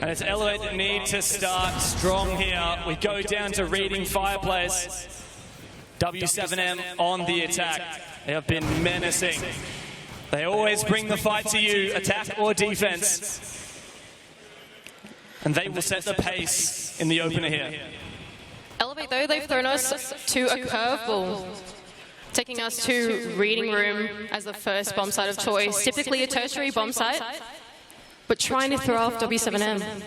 And it's Elevate that need to start strong here. We go down to reading Fireplace. W7M on the attack. They have been menacing. They always bring the fight to you, attack or defense. And they will set the pace in the opener here. Elevate, though, they've thrown us to a curveball, taking us to Reading Room as the first bomb site of choice. Typically a tertiary bomb site, but trying to throw off W7M.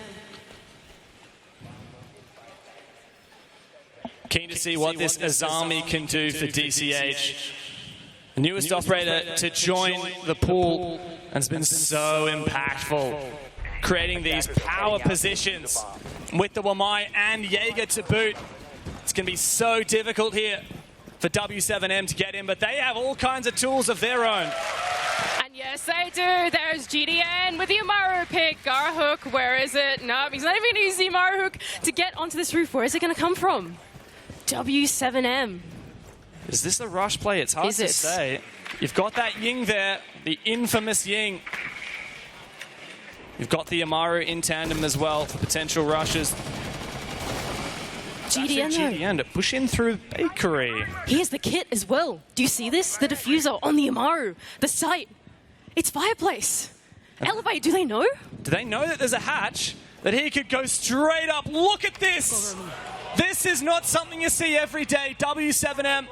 Keen to see what this Azami can do for DCH. The newest operator to join the pool and has been so impactful, creating these power positions with the Wamai and Jaeger to boot. It's going to be so difficult here for W7M to get in, but they have all kinds of tools of their own. And yes, they do. There's GDN with the Amaru pick. Garhook, where is it? No, he's not even going to use the Amaru hook to get onto this roof. Where is it going to come from? W7M. Is this a rush play? It's hard to say. You've got that Ying there, the infamous Ying. You've got the Amaru in tandem as well for potential rushes. GDN to push in through Bakery. Here's the kit as well. Do you see this? The diffuser on the Amaru, the site. It's Fireplace. Elevate, do they know? Do they know that there's a hatch? That he could go straight up. Look at this! This is not something you see every day. W7M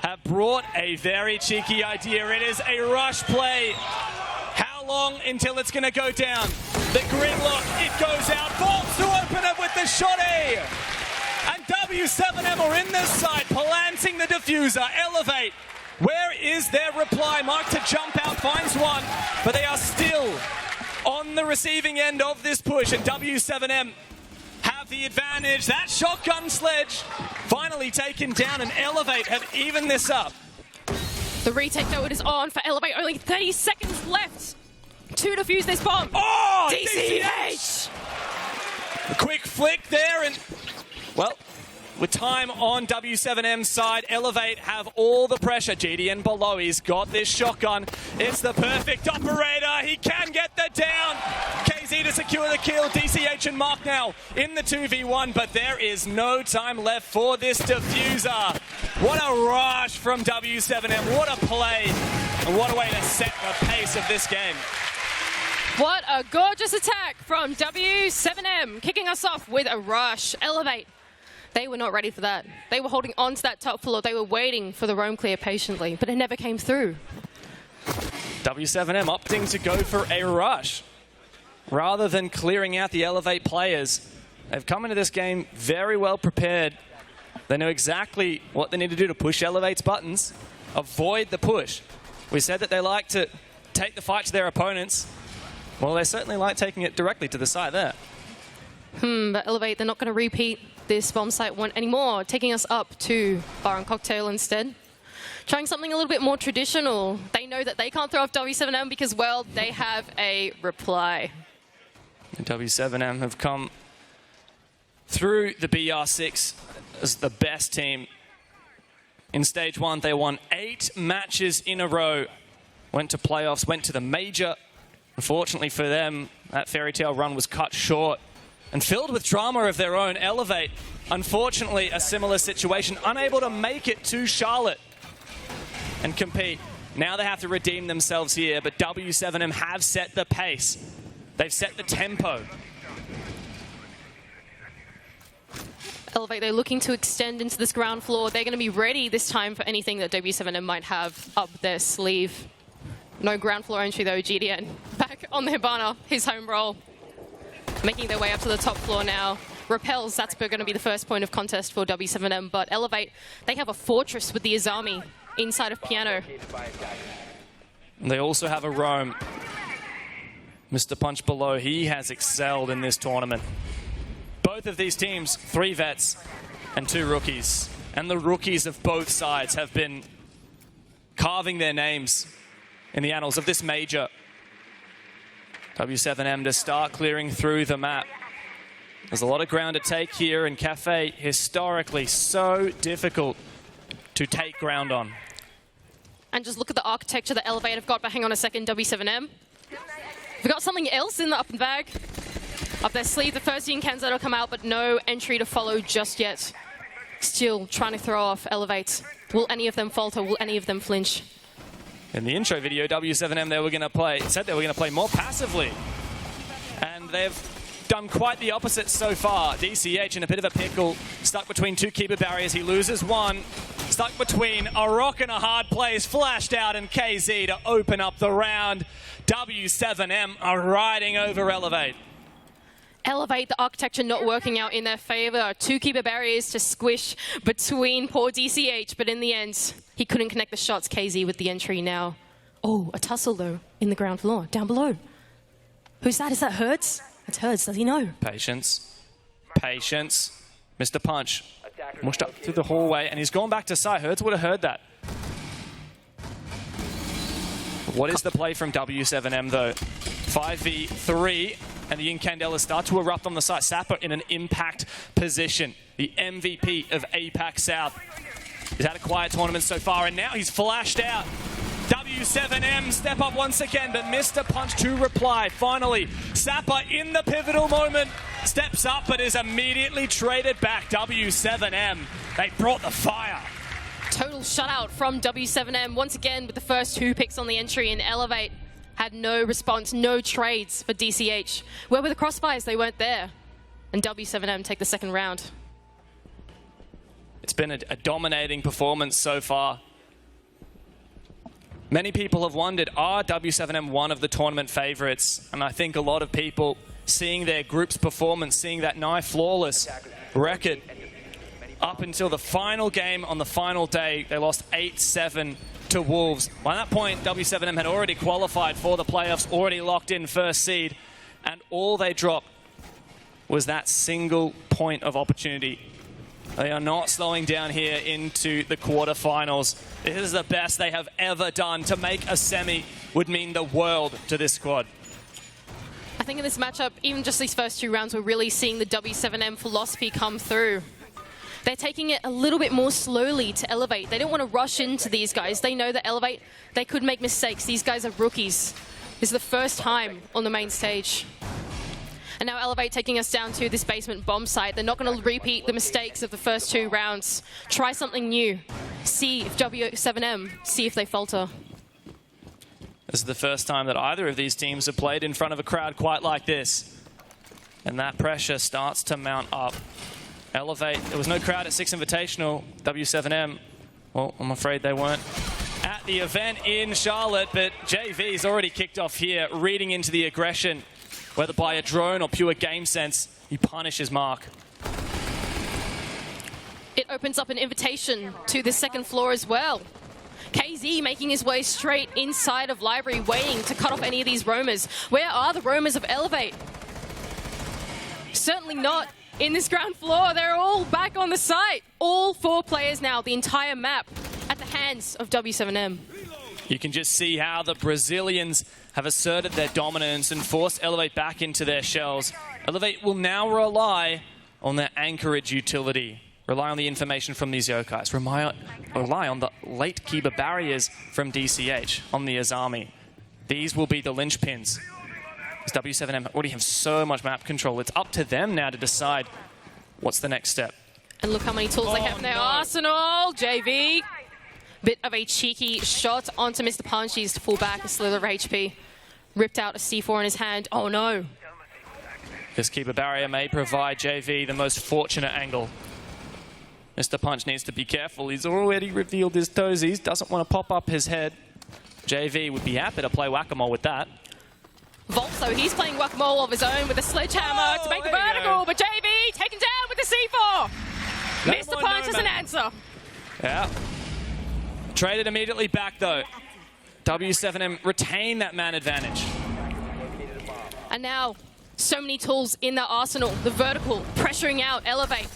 have brought a very cheeky idea. It is a rush play. How long until it's going to go down? The gridlock, it goes out. Bolts to open it with the shotty. And W7M are in this side, planting the diffuser. Elevate. Where is their reply? Mark to jump out, finds one, but they are still on the receiving end of this push, and W7M have the advantage. That shotgun sledge finally taken down, and Elevate have evened this up. The retake though, it is on for Elevate. Only 30 seconds left to defuse this bomb. Oh, DCH! A quick flick there, and well, with time on W7M's side, Elevate have all the pressure. GDN below, he's got this shotgun. It's the perfect operator. He can get that down. KZ to secure the kill. DCH and Mark now in the 2v1, but there is no time left for this diffuser. What a rush from W7M. What a play. And what a way to set the pace of this game. What a gorgeous attack from W7M, kicking us off with a rush. Elevate. They were not ready for that. They were holding on to that top floor. They were waiting for the roam clear patiently, but it never came through. W7M opting to go for a rush rather than clearing out the Elevate players. They've come into this game very well prepared. They know exactly what they need to do to push Elevate's buttons, avoid the push. We said that they like to take the fight to their opponents. Well, they certainly like taking it directly to the site there. But Elevate, they're not going to repeat this bomb site one anymore, taking us up to Bar and Cocktail instead. Trying something a little bit more traditional. They know that they can't throw off W7M because, well, they have a reply. And W7M have come through the BR6 as the best team. In stage one, they won 8 matches in a row. Went to playoffs, went to the major. Unfortunately for them, that fairy tale run was cut short. And filled with drama of their own, Elevate, unfortunately, a similar situation, unable to make it to Charlotte and compete. Now they have to redeem themselves here, but W7M have set the pace. They've set the tempo. Elevate, they're looking to extend into this ground floor. They're going to be ready this time for anything that W7M might have up their sleeve. No ground floor entry though, GDN. Back on the Hibana, his home roll. Making their way up to the top floor now. Repels, that's going to be the first point of contest for W7M, but Elevate, they have a fortress with the Azami inside of Piano. They also have a roam. Mr. Punch below, he has excelled in this tournament. Both of these teams, 3 vets and 2 rookies. And the rookies of both sides have been carving their names in the annals of this major. W7M to start clearing through the map. There's a lot of ground to take here, and Cafe historically so difficult to take ground on. And just look at the architecture that Elevate have got, but hang on a second, W7M. We've got something else in the up and bag. Up their sleeve, the first Yincans that'll come out, but no entry to follow just yet. Still trying to throw off Elevate. Will any of them falter? Will any of them flinch? In the intro video, W7M said they were going to play more passively. And they've done quite the opposite so far. DCH in a bit of a pickle, stuck between two keeper barriers. He loses one. Stuck between a rock and a hard play is flashed out, and KZ to open up the round. W7M are riding over Elevate. Elevate, the architecture not working out in their favor. Two keeper barriers to squish between poor DCH, but in the end, he couldn't connect the shots. KZ with the entry now. Oh, a tussle though, in the ground floor, down below. Who's that? Is that Hertz? That's Hertz, does he know? Patience. Patience. Mr. Punch mushed up through the hallway, and he's gone back to side. Hertz would have heard that. What is the play from W7M though? 5v3. And the Incandelas start to erupt on the site. Sapper in an impact position. The MVP of APAC South. He's had a quiet tournament so far, and now he's flashed out. W7M step up once again, but Mr. Punch to reply. Finally, Sapper in the pivotal moment steps up, but is immediately traded back. W7M, they brought the fire. Total shutout from W7M once again with the first two picks on the entry in Elevate. Had no response, no trades for DCH. Where were the crossfires? They weren't there. And W7M take the second round. It's been a dominating performance so far. Many people have wondered, are W7M one of the tournament favorites? And I think a lot of people, seeing their group's performance, seeing that nigh flawless record, up until the final game on the final day, they lost 8-7 to Wolves. By that point, W7M had already qualified for the playoffs, already locked in first seed, and all they dropped was that single point of opportunity. They are not slowing down here into the quarterfinals. This is the best they have ever done. To make a semi would mean the world to this squad. I think in this matchup, even just these first two rounds, we're really seeing the W7M philosophy come through. They're taking it a little bit more slowly to Elevate. They don't want to rush into these guys. They know that Elevate, they could make mistakes. These guys are rookies. This is the first time on the main stage. And now Elevate taking us down to this basement bomb site. They're not going to repeat the mistakes of the first two rounds. Try something new. See if W7M, see if they falter. This is the first time that either of these teams have played in front of a crowd quite like this. And that pressure starts to mount up. Elevate, there was no crowd at 6 Invitational. W7M, well, I'm afraid they weren't at the event in Charlotte, but JV's already kicked off here, reading into the aggression. Whether by a drone or pure game sense, he punishes Mark. It opens up an invitation to the second floor as well. KZ making his way straight inside of Library, waiting to cut off any of these roamers. Where are the roamers of Elevate? Certainly not in this ground floor. They're all back on the site. All 4 players now, the entire map, at the hands of W7M. You can just see how the Brazilians have asserted their dominance and forced Elevate back into their shells. Elevate will now rely on their anchorage utility. Rely on the information from these yokais. Rely on the late Kiba barriers from DCH on the Azami. These will be the linchpins. As W7M already have so much map control. It's up to them now to decide what's the next step. And look how many tools they have in their arsenal. JV. Bit of a cheeky shot onto Mr. Punch. He's to fall back a slither of HP. Ripped out a C4 in his hand. Oh no. This keeper barrier may provide JV the most fortunate angle. Mr. Punch needs to be careful. He's already revealed his toesies. Doesn't want to pop up his head. JV would be happy to play whack-a-mole with that. Volt, though, he's playing whack-a-mole of his own with a sledgehammer to make the vertical, but JV taken down with the C4. Mr. Punch is an answer. Yeah. Traded immediately back, though. W7M retain that man advantage. And now, so many tools in their arsenal. The vertical, pressuring out, Elevate.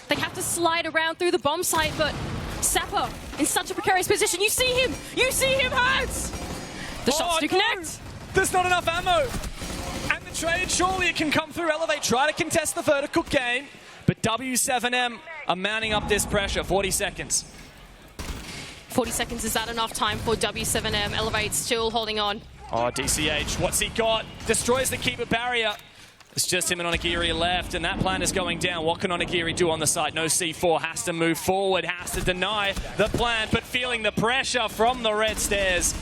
They have to slide around through the bomb site, but Sapper in such a precarious position. You see him! You see him, Hans! The shots do connect. There's not enough ammo. And the trade, surely it can come through. Elevate try to contest the vertical game, but W7M are mounting up this pressure. 40 seconds. 40 seconds, is that enough time for W7M? Elevate still holding on. Oh, DCH, what's he got? Destroys the keeper barrier. It's just him and Onigiri left, and that plan is going down. What can Onigiri do on the side? No C4, has to move forward, has to deny the plan, but feeling the pressure from the red stairs.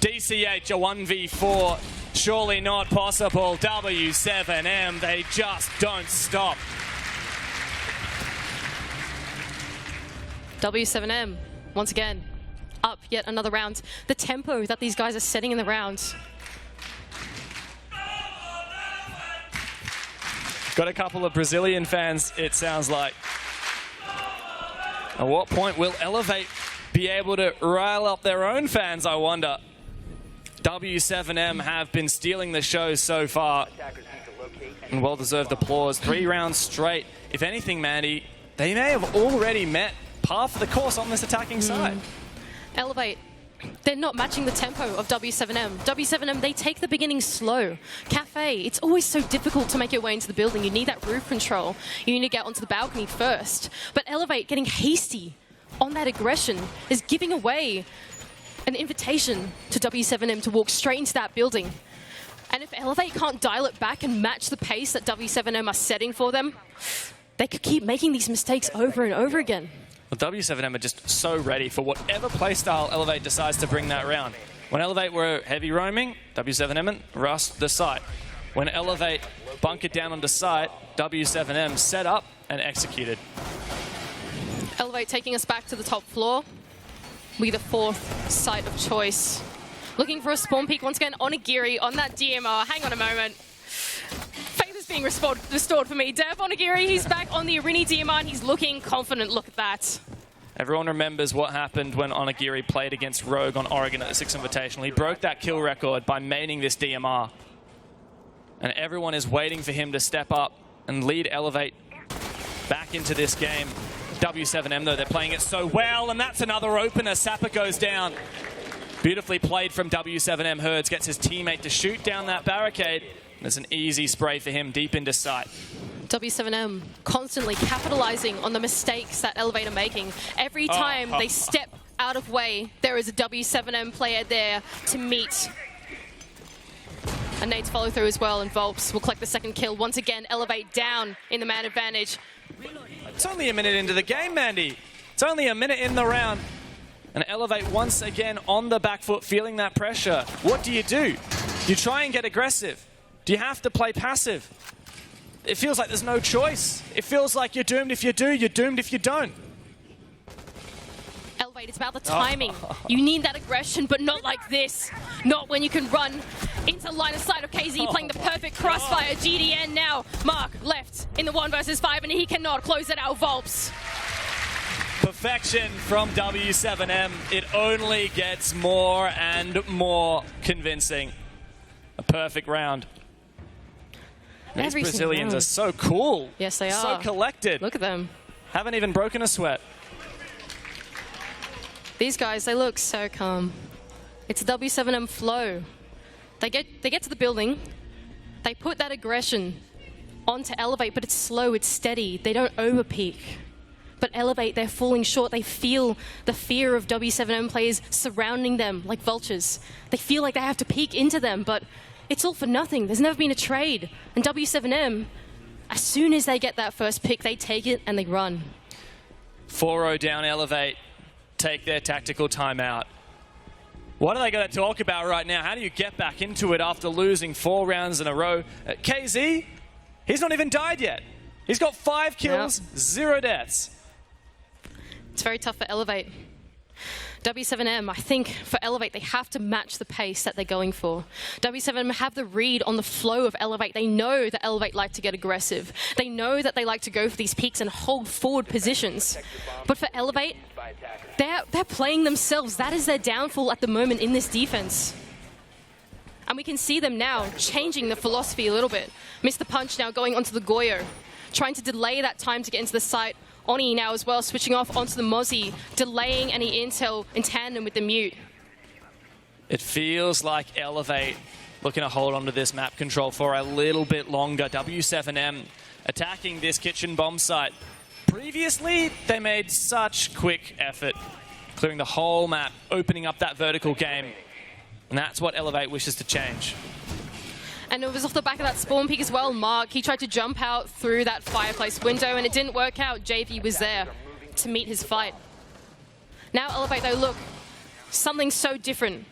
DCH, a 1v4, surely not possible. W7M, they just don't stop. W7M, once again, up yet another round. The tempo that these guys are setting in the round. Got a couple of Brazilian fans, it sounds like. At what point will Elevate be able to rile up their own fans, I wonder? W7M have been stealing the show so far. And well-deserved applause. 3 rounds straight. If anything, Mandy, they may have already met half of the course on this attacking side. Elevate, they're not matching the tempo of W7M. W7M, they take the beginning slow. Cafe, it's always so difficult to make your way into the building. You need that roof control. You need to get onto the balcony first. But Elevate getting hasty on that aggression is giving away an invitation to W7M to walk straight into that building. And if Elevate can't dial it back and match the pace that W7M are setting for them, they could keep making these mistakes over and over again. Well, W7M are just so ready for whatever playstyle Elevate decides to bring that round. When Elevate were heavy roaming, W7M rushed the site. When Elevate bunkered down onto site, W7M set up and executed. Elevate taking us back to the top floor. We the 4th site of choice. Looking for a spawn peak once again. Onigiri on that DMR. Hang on a moment. Faith is being restored for me. Dev Onigiri, he's back on the Arini DMR and he's looking confident. Look at that. Everyone remembers what happened when Onigiri played against Rogue on Oregon at the 6th Invitational. He broke that kill record by maining this DMR. And everyone is waiting for him to step up and lead Elevate back into this game. W7M, though, they're playing it so well, and that's another opener. Sapper goes down. Beautifully played from W7M. Herds gets his teammate to shoot down that barricade. It's an easy spray for him deep into sight. W7M constantly capitalizing on the mistakes that Elevate are making. Every time they step out of way, there is a W7M player there to meet. And Nate's follow through as well, and Volps will collect the 2nd kill. Once again, Elevate down in the man advantage. It's only a minute into the game, Mandy. It's only a minute in the round. And Elevate once again on the back foot, feeling that pressure. What do? You try and get aggressive. Do you have to play passive? It feels like there's no choice. It feels like you're doomed if you do, you're doomed if you don't. Elevate, it's about the timing. You need that aggression, but not like this. Not when you can run into line of sight of KZ playing the perfect crossfire. GDN now. Mark left in the 1 versus 5, and he cannot close it out. Volps. Perfection from W7M. It only gets more and more convincing. A perfect round. These Brazilians are so cool. Yes, they are. So collected. Look at them. Haven't even broken a sweat. These guys, they look so calm. It's a W7M flow. They get to the building. They put that aggression onto Elevate, but it's slow, it's steady. They don't overpeak. But Elevate, they're falling short. They feel the fear of W7M players surrounding them like vultures. They feel like they have to peek into them, but it's all for nothing. There's never been a trade. And W7M, as soon as they get that first pick, they take it and they run. 4-0 down Elevate. Take their tactical timeout. What are they going to talk about right now? How do you get back into it after losing 4 rounds in a row? KZ, he's not even died yet. He's got 5 kills, 0 deaths. It's very tough for Elevate. W7M, I think for Elevate, they have to match the pace that they're going for. W7M have the read on the flow of Elevate. They know that Elevate like to get aggressive. They know that they like to go for these peaks and hold forward positions. But for Elevate, they're playing themselves. That is their downfall at the moment in this defense. And we can see them now changing the philosophy a little bit. Miss the punch now going onto the Goyo, trying to delay that time to get into the site. Oni now as well, switching off onto the Mozzie, delaying any intel in tandem with the mute. It feels like Elevate looking to hold onto this map control for a little bit longer. W7M attacking this kitchen bomb site. Previously, they made such quick effort, clearing the whole map, opening up that vertical game. And that's what Elevate wishes to change. And it was off the back of that spawn peak as well, Mark. He tried to jump out through that fireplace window and it didn't work out. JV was there to meet his fight. Now Elevate though, look, something so different.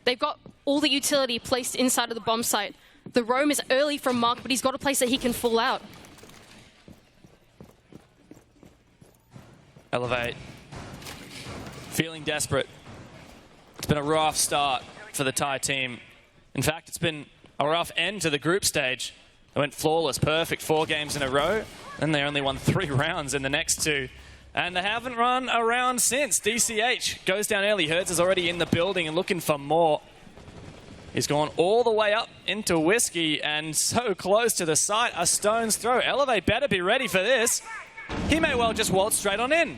They've got all the utility placed inside of the bomb site. The roam is early from Mark, but he's got a place that he can fall out. Elevate. Feeling desperate. It's been a rough start for the Thai team. In fact, it's been a rough end to the group stage. They went flawless, perfect 4 games in a row. Then they only won 3 rounds in the next 2. And they haven't run a round since. DCH goes down early. Herds is already in the building and looking for more. He's gone all the way up into Whiskey and so close to the site, a stone's throw. Elevate better be ready for this. He may well just waltz straight on in.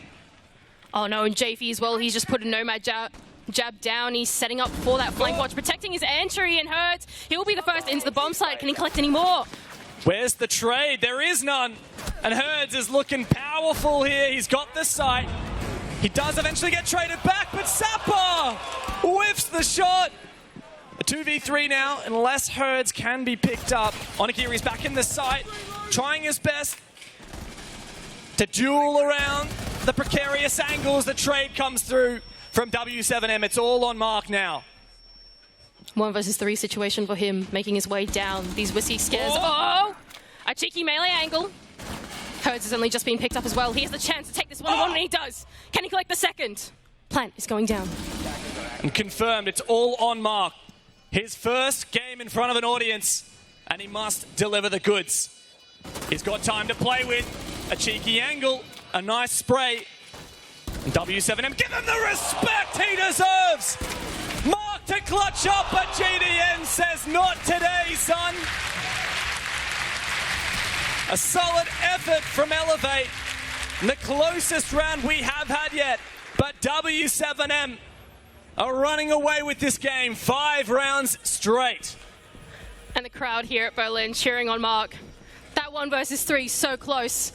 Oh no, and JV as well, he's just put a Nomad jab down. He's setting up for that flank watch, protecting his entry, and Herds, he'll be the first into the bomb site. Can he collect any more? Where's the trade? There is none. And Herds is looking powerful here. He's got the site. He does eventually get traded back, but Sapper whiffs the shot. A 2v3 now, unless Herds can be picked up. Onigiri's back in the site, trying his best to duel around the precarious angles. The trade comes through from W7M. It's all on Mark now. 1 versus 3 situation for him, making his way down. These Whiskey scares. Oh! A cheeky melee angle. Herds has only just been picked up as well. He has the chance to take this one-on-one, and he does. Can he collect the second? Plant is going down. And confirmed, it's all on Mark. His first game in front of an audience, and he must deliver the goods. He's got time to play with. A cheeky angle, a nice spray. And W7M, give him the respect he deserves! Mark to clutch up, but GDN says not today, son. A solid effort from Elevate. The closest round we have had yet. But W7M are running away with this game. 5 rounds straight. And the crowd here at Berlin cheering on Mark. That 1 versus 3, so close.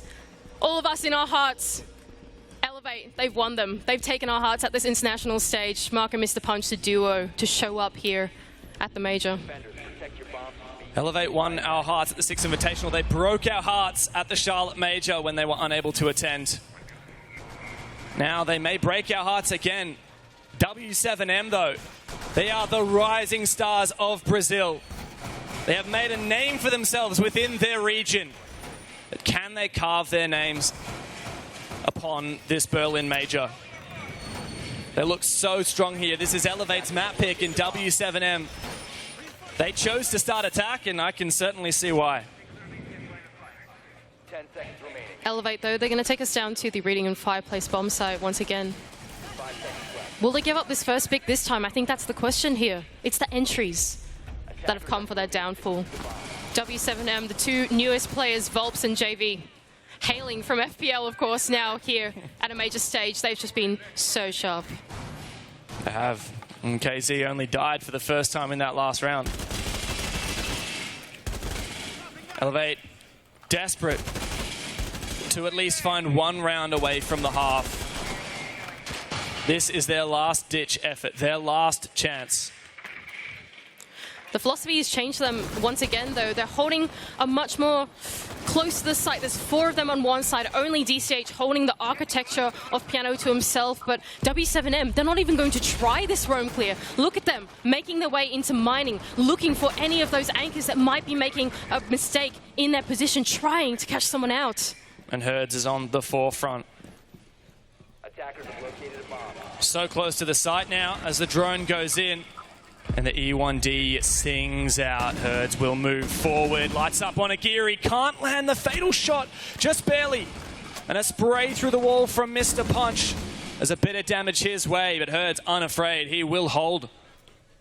All of us in our hearts. Elevate, they've won them. They've taken our hearts at this international stage. Mark and Mr. Punch, the duo, to show up here at the major. Elevate won our hearts at the 6th Invitational. They broke our hearts at the Charlotte Major when they were unable to attend. Now they may break our hearts again. W7M, though, they are the rising stars of Brazil. They have made a name for themselves within their region. But can they carve their names upon this Berlin Major? They look so strong here. This is Elevate's map pick in W7M. They chose to start attack, and I can certainly see why. 10 seconds remaining. Elevate, though, they're going to take us down to the Reading and Fireplace bomb site once again. Will they give up this first pick this time? I think that's the question here. It's the entries that have come for their downfall. W7M, the 2 newest players, Volps and JV, hailing from FPL, of course, now here at a major stage. They've just been so sharp. They have. And KZ only died for the first time in that last round. Elevate, desperate to at least find 1 round away from the half. This is their last-ditch effort, their last chance. The philosophy has changed them once again, though. They're holding a much more close to the site. There's 4 of them on one side, only DCH holding the architecture of Piano to himself. But W7M, they're not even going to try this roam clear. Look at them, making their way into mining, looking for any of those anchors that might be making a mistake in their position, trying to catch someone out. And Herds is on the forefront. Attackers have located a bomb. So close to the site now as the drone goes in. And the E1D sings out. Herds will move forward. Lights up on Onigiri. Can't land the fatal shot. Just barely. And a spray through the wall from Mr. Punch. There's a bit of damage his way, but Herds unafraid. He will hold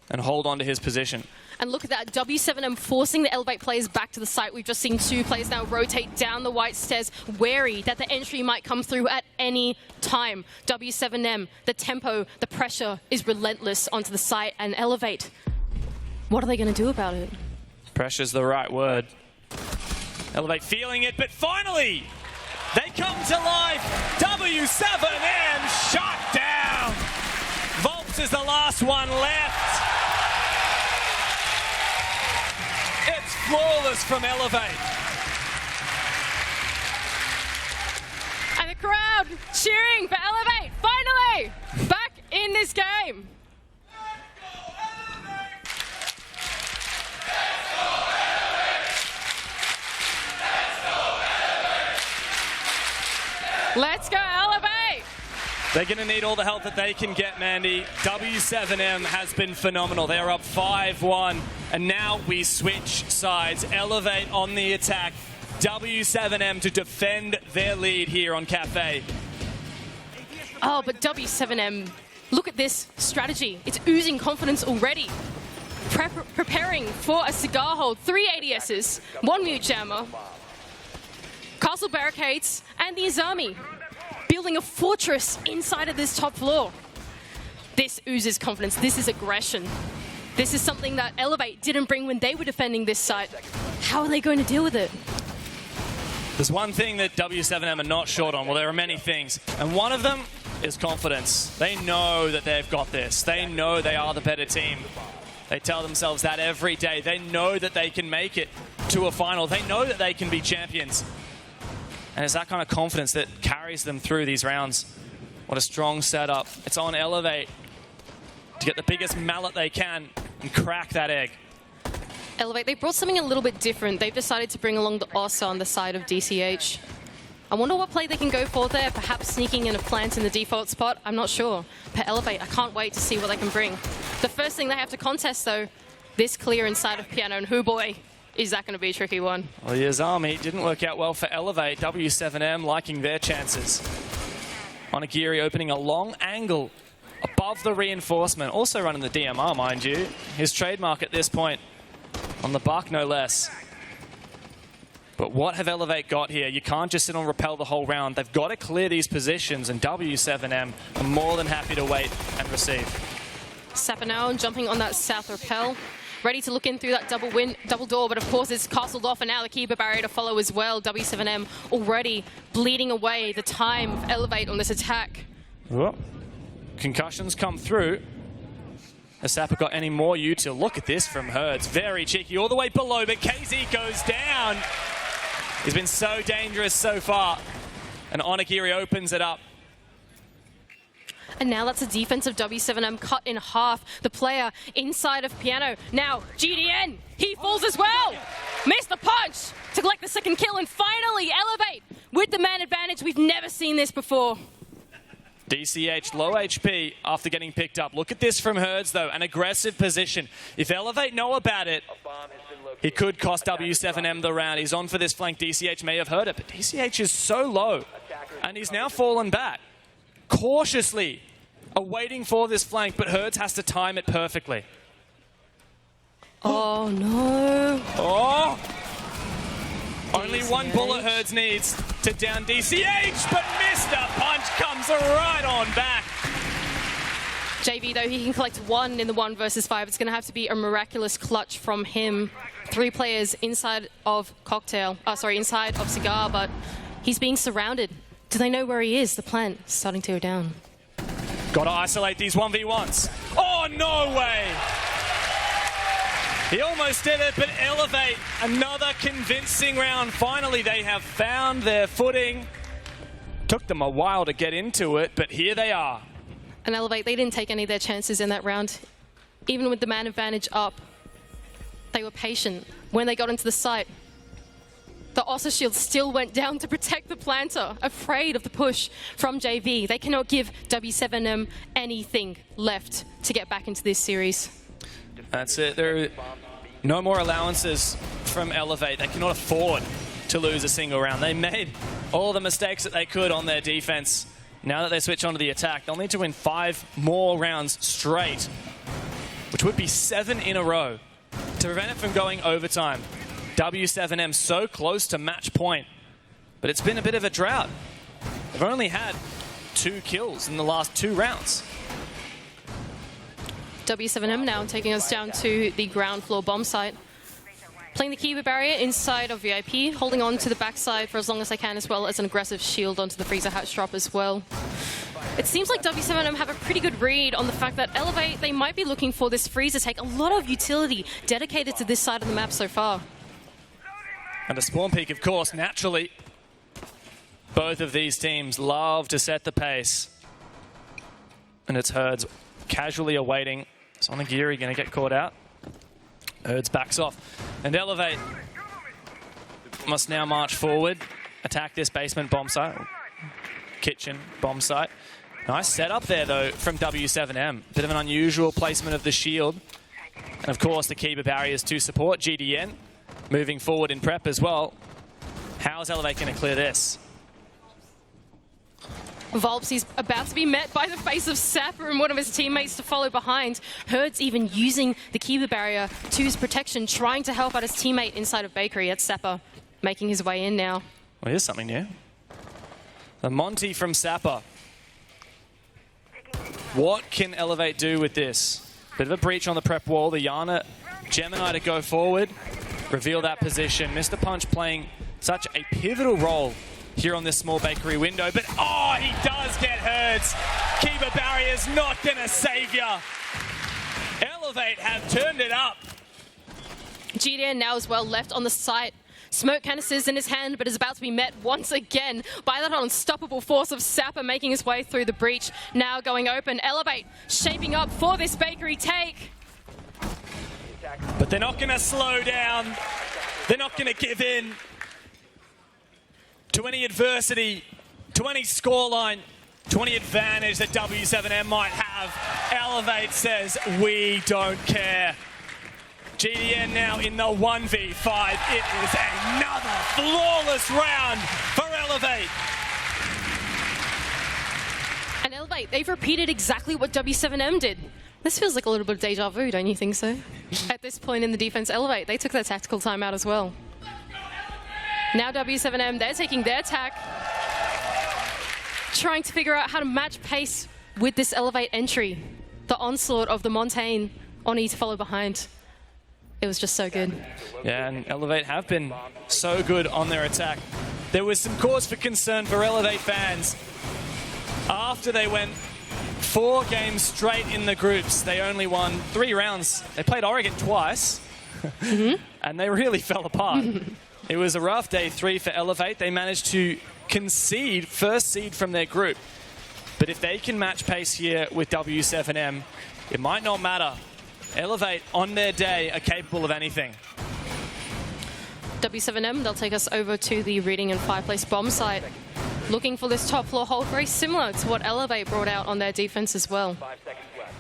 on to his position. And look at that, W7M forcing the Elevate players back to the site. We've just seen 2 players now rotate down the white stairs, wary that the entry might come through at any time. W7M, the tempo, the pressure is relentless onto the site, and Elevate, what are they going to do about it? Pressure's the right word. Elevate feeling it, but finally, they come to life. W7M shot down. Volps is the last one left. flawless from Elevate. And the crowd cheering for Elevate, finally back in this game. Let's go, Elevate! They're going to need all the help that they can get, Mandy. W7M has been phenomenal. They're up 5-1, and now we switch sides. Elevate on the attack. W7M to defend their lead here on Cafe. Oh, but W7M, look at this strategy. It's oozing confidence already. Preparing for a cigar hold, 3 ADSs, 1 mute jammer, castle barricades, and the Izami. Building a fortress inside of this top floor. This oozes confidence. This is aggression. This is something that Elevate didn't bring when they were defending this site. How are they going to deal with it? There's one thing that W7M are not short on. Well, there are many things. And one of them is confidence. They know that they've got this. They know they are the better team. They tell themselves that every day. They know that they can make it to a final. They know that they can be champions. And it's that kind of confidence that carries them through these rounds. What a strong setup. It's on Elevate to get the biggest mallet they can and crack that egg. Elevate, they brought something a little bit different. They've decided to bring along the Ossa on the side of DCH. I wonder what play they can go for there, perhaps sneaking in a plant in the default spot. I'm not sure. But Elevate, I can't wait to see what they can bring. The first thing they have to contest, though, this clear inside of Piano, and who boy, is that going to be a tricky one? Well, the Izami didn't work out well for Elevate. W7M liking their chances. Onigiri opening a long angle above the reinforcement. Also running the DMR, mind you. His trademark at this point. On the buck, no less. But what have Elevate got here? You can't just sit on Repel the whole round. They've got to clear these positions, and W7M are more than happy to wait and receive. Sapper now jumping on that south Repel. Ready to look in through that double door, but of course it's castled off, and now the keeper barrier to follow as well. W7M already bleeding away the time of Elevate on this attack. Whoa. Concussions come through. Has Sapper got any more util? Look at this from Herds. Very cheeky all the way below, but KZ goes down. He's been so dangerous so far. And Onigiri opens it up. And now that's a defensive W7M cut in half. The player inside of Piano. Now, GDN, he falls as well. Missed the punch to collect the second kill, and finally Elevate with the man advantage. We've never seen this before. DCH low HP after getting picked up. Look at this from Herds, though. An aggressive position. If Elevate know about it, he could cost W7M the round. He's on for this flank. DCH may have heard it, but DCH is so low. And he's now fallen back. Cautiously awaiting for this flank, but Herds has to time it perfectly. Oh, no. Oh! Only DCH. one bullet Herds needs to down DCH, but Mr. Punch comes right on back. JV, though, he can collect one in the 1 versus 5. It's going to have to be a miraculous clutch from him. 3 players inside of inside of Cigar, but he's being surrounded. Do they know where he is? The plant is starting to go down. Got to isolate these 1v1s. Oh, no way! He almost did it, but Elevate, another convincing round. Finally, they have found their footing. Took them a while to get into it, but here they are. And Elevate, they didn't take any of their chances in that round. Even with the man advantage up, they were patient. When they got into the site, the Ossa shield still went down to protect the planter, afraid of the push from JV. They cannot give W7M anything left to get back into this series. That's it. There are no more allowances from Elevate. They cannot afford to lose a single round. They made all the mistakes that they could on their defense. Now that they switch onto the attack, they'll need to win 5 more rounds straight, which would be 7 in a row to prevent it from going overtime. W7M so close to match point, but it's been a bit of a drought. They've only had 2 kills in the last 2 rounds. W7M now taking us down to the ground floor bomb site. Playing the keeper barrier inside of VIP, holding on to the backside for as long as they can, as well as an aggressive shield onto the freezer hatch drop as well. It seems like W7M have a pretty good read on the fact that Elevate, they might be looking for this freezer take. A lot of utility dedicated to this side of the map so far. And a spawn peak, of course, naturally. Both of these teams love to set the pace. And it's Herds casually awaiting. Sonic Geary going to get caught out. Herds backs off. And Elevate must now march forward, attack this basement bomb site. Kitchen bomb site. Nice setup there, though, from W7M. Bit of an unusual placement of the shield. And, of course, the Kiba barriers to support GDN. Moving forward in prep as well. How is Elevate going to clear this? Volps, he's about to be met by the face of Sapper and one of his teammates to follow behind. Herds even using the Kiba barrier to his protection, trying to help out his teammate inside of Bakery. That's Sapper making his way in now. Well, here's something new. The Monty from Sapper. What can Elevate do with this? Bit of a breach on the prep wall. The Yana Gemini to go forward, reveal that position. Mr. Punch playing such a pivotal role here on this small Bakery window. But, oh, he does get Herds. Kiba barrier's not going to save ya. Elevate have turned it up. GDN now as well left on the site. Smoke canisters in his hand, but is about to be met once again by that unstoppable force of Sapper making his way through the breach. Now going open. Elevate shaping up for this Bakery take. But they're not going to slow down. They're not going to give in to any adversity, to any scoreline, to any advantage that W7M might have. Elevate says, we don't care. GDN now in the 1v5. It is another flawless round for Elevate. And Elevate, they've repeated exactly what W7M did. This feels like a little bit of deja vu, don't you think so? At this point in the defense, Elevate, they took their tactical timeout as well. Now W7M, they're taking their tack, trying to figure out how to match pace with this Elevate entry. The onslaught of the Montaigne, Oni to follow behind. It was just so good. Yeah, and Elevate have been so good on their attack. There was some cause for concern for Elevate fans. After they went 4 games straight in the groups, they only won 3 rounds. They played Oregon twice, and they really fell apart. It was a rough day 3 for Elevate. They managed to concede first seed from their group. But if they can match pace here with W7M, it might not matter. Elevate, on their day, are capable of anything. W7M, they'll take us over to the Reading and Fireplace bomb site. Looking for this top floor hold, very similar to what Elevate brought out on their defense as well. 5 seconds left.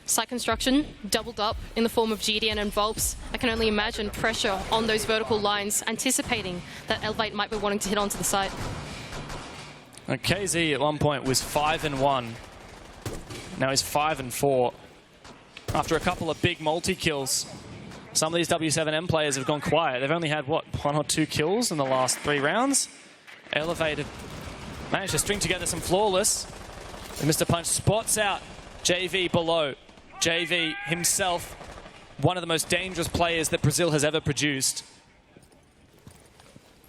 Site construction doubled up in the form of GDN and Volps. I can only imagine pressure on those vertical lines, anticipating that Elevate might be wanting to hit onto the site. And KZ at one point was 5-1. Now he's 5-4. After a couple of big multi-kills, some of these W7M players have gone quiet. They've only had, what, 1 or 2 kills in the last 3 rounds? Elevate have managed to string together some flawless. And Mr. Punch spots out JV below. JV himself, one of the most dangerous players that Brazil has ever produced.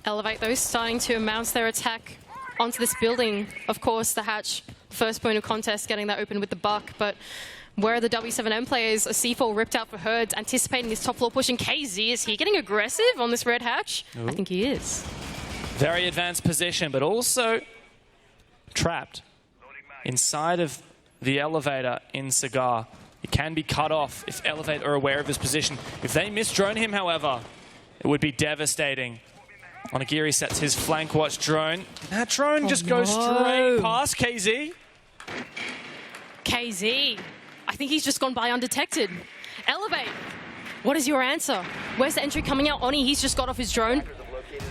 Elevate, though, starting to mount their attack onto this building. Of course, the Hatch, first point of contest, getting that open with the buck, but where are the W7M players? A C4 ripped out for Herds, anticipating this top floor push. And KZ, is he getting aggressive on this red Hatch? Ooh. I think he is. Very advanced position, but also trapped inside of the elevator in Cigar. He can be cut off if Elevate are aware of his position. If they misdrone him, however, it would be devastating. Onigiri sets his flank watch drone. That drone just goes straight past KZ. KZ, I think he's just gone by undetected. Elevate, what is your answer? Where's the entry coming out? Oni, he's just got off his drone.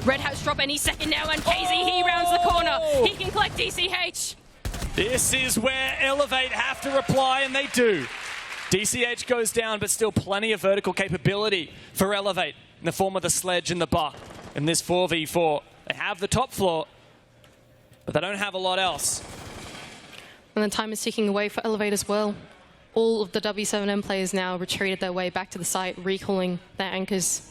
Red House drop any second now, and KZ, he rounds the corner. He can collect DCH. This is where Elevate have to reply, and they do. DCH goes down, but still plenty of vertical capability for Elevate in the form of the sledge and the buck. In this 4v4, they have the top floor, but they don't have a lot else. And the time is ticking away for Elevate as well. All of the W7M players now retreated their way back to the site, recalling their anchors.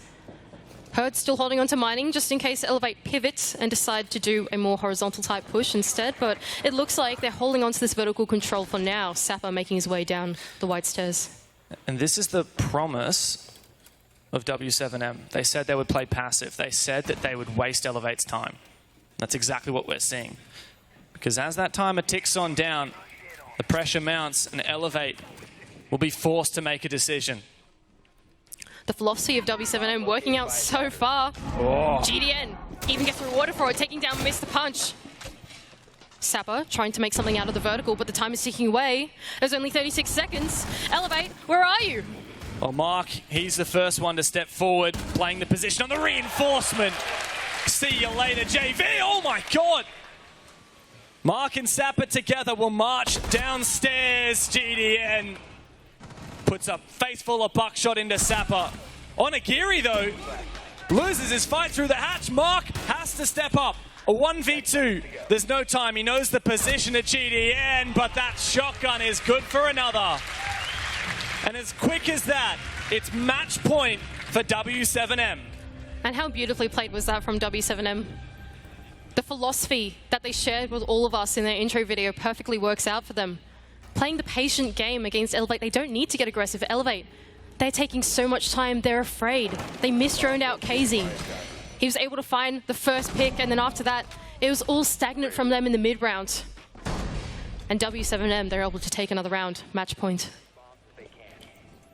Herds still holding on to mining, just in case Elevate pivots and decide to do a more horizontal type push instead, but it looks like they're holding on to this vertical control for now. Sapper making his way down the white stairs. And this is the promise of W7M. They said they would play passive. They said that they would waste Elevate's time. That's exactly what we're seeing. Because as that timer ticks on down, the pressure mounts and Elevate will be forced to make a decision. The philosophy of W7M working out so far. Oh. GDN even gets rewarded for it, taking down Mr. Punch. Sapper trying to make something out of the vertical, but the time is ticking away. There's only 36 seconds. Elevate, where are you? Well, Mark, he's the first one to step forward, playing the position on the reinforcement. See you later, JV. Oh my God. Mark and Sapper together will march downstairs. GDN puts a face full of buckshot into Sapper. Onigiri, though, loses his fight through the hatch. Mark has to step up. A 1v2. There's no time. He knows the position at GDN, but that shotgun is good for another. And as quick as that, it's match point for W7M. And how beautifully played was that from W7M? The philosophy that they shared with all of us in their intro video perfectly works out for them. Playing the patient game against Elevate, they don't need to get aggressive. Elevate, they're taking so much time, they're afraid. They misdroned out KZ. He was able to find the first pick, and then after that, it was all stagnant from them in the mid-round. And W7M, they're able to take another round, match point.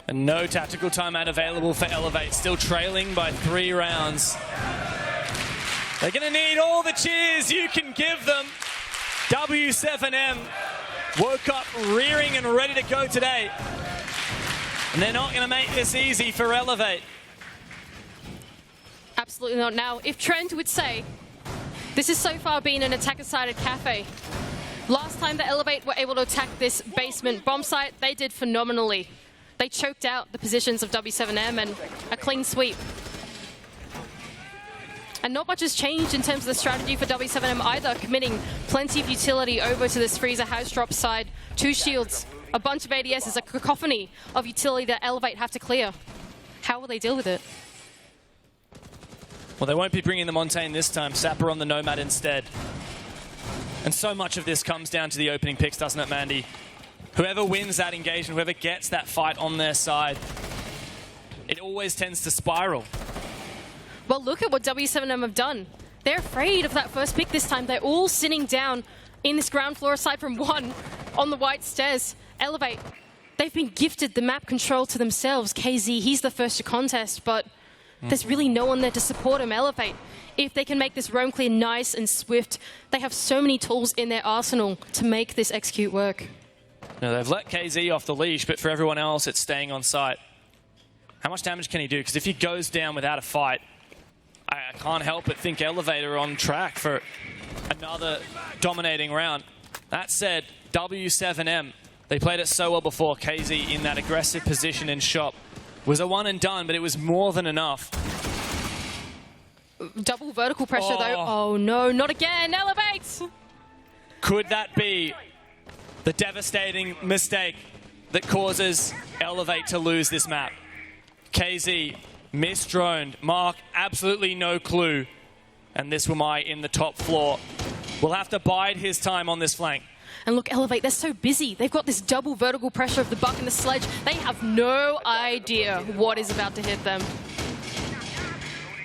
And no tactical timeout available for Elevate, still trailing by 3 rounds. They're going to need all the cheers you can give them. W7M woke up rearing and ready to go today. And they're not going to make this easy for Elevate. Absolutely not. Now, if Trent would say, this has so far been an attacker-sided cafe. Last time the Elevate were able to attack this basement bomb site, they did phenomenally. They choked out the positions of W7M and a clean sweep. And not much has changed in terms of the strategy for W7M either, committing plenty of utility over to this Freezer house drop side. 2 shields, a bunch of ADSs, a cacophony of utility that Elevate have to clear. How will they deal with it? Well, they won't be bringing the Montaigne this time. Sapper on the Nomad instead. And so much of this comes down to the opening picks, doesn't it, Mandy? Whoever wins that engagement, whoever gets that fight on their side, it always tends to spiral. Well, look at what W7M have done. They're afraid of that first pick this time. They're all sitting down in this ground floor, aside from one on the white stairs. Elevate, they've been gifted the map control to themselves. KZ, he's the first to contest, but there's really no one there to support him. Elevate, if they can make this roam clear nice and swift, they have so many tools in their arsenal to make this execute work. Now, they've let KZ off the leash, but for everyone else, it's staying on site. How much damage can he do? Because if he goes down without a fight, I can't help but think Elevate are on track for another dominating round. That said, W7M, they played it so well before. KZ in that aggressive position in shop was a one and done, but it was more than enough. Double vertical pressure though. Oh no, not again, Elevate! Could that be the devastating mistake that causes Elevate to lose this map? KZ misdroned. Mark, absolutely no clue. And this Wamai in the top floor will have to bide his time on this flank. And look, Elevate, they're so busy. They've got this double vertical pressure of the buck and the sledge. They have no idea what is about to hit them.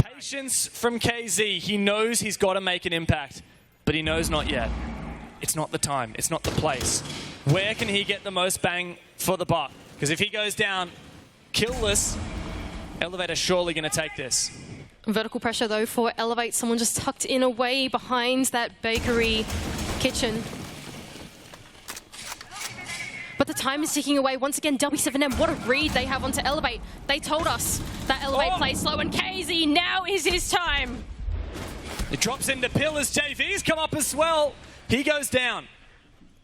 Patience from KZ. He knows he's got to make an impact, but he knows not yet. It's not the time. It's not the place. Where can he get the most bang for the buck? Because if he goes down killless, Elevate are surely going to take this. Vertical pressure, though, for Elevate. Someone just tucked in away behind that bakery kitchen. But the time is ticking away. Once again, W7M, what a read they have onto Elevate. They told us that Elevate plays slow, and KZ, now is his time. It drops into Pillars. JV's come up as well. He goes down.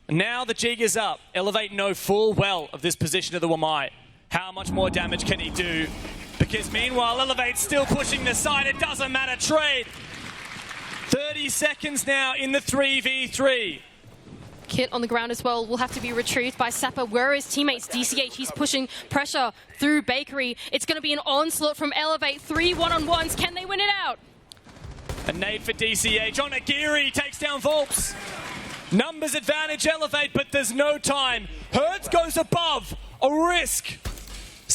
Now the jig is up. Elevate know full well of this position of the Wamai. How much more damage can he do? Because meanwhile, Elevate's still pushing the side. It doesn't matter. Trade. 30 seconds now in the 3v3. Kit on the ground as well will have to be retrieved by Sapper. Where are his teammates? DCH, he's pushing pressure through Bakery. It's going to be an onslaught from Elevate. 3 one-on-ones. Can they win it out? A nade for DCH. Onigiri takes down Volps. Numbers advantage Elevate, but there's no time. Hertz goes above. A risk.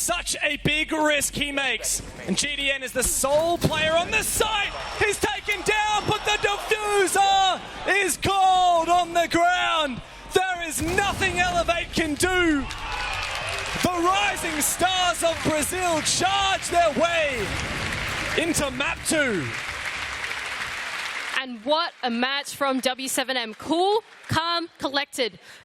Such a big risk he makes. And GDN is the sole player on this side. He's taken down, but the diffuser is called on the ground. There is nothing Elevate can do. The rising stars of Brazil charge their way into map 2. And what a match from W7M. Cool, calm, collected.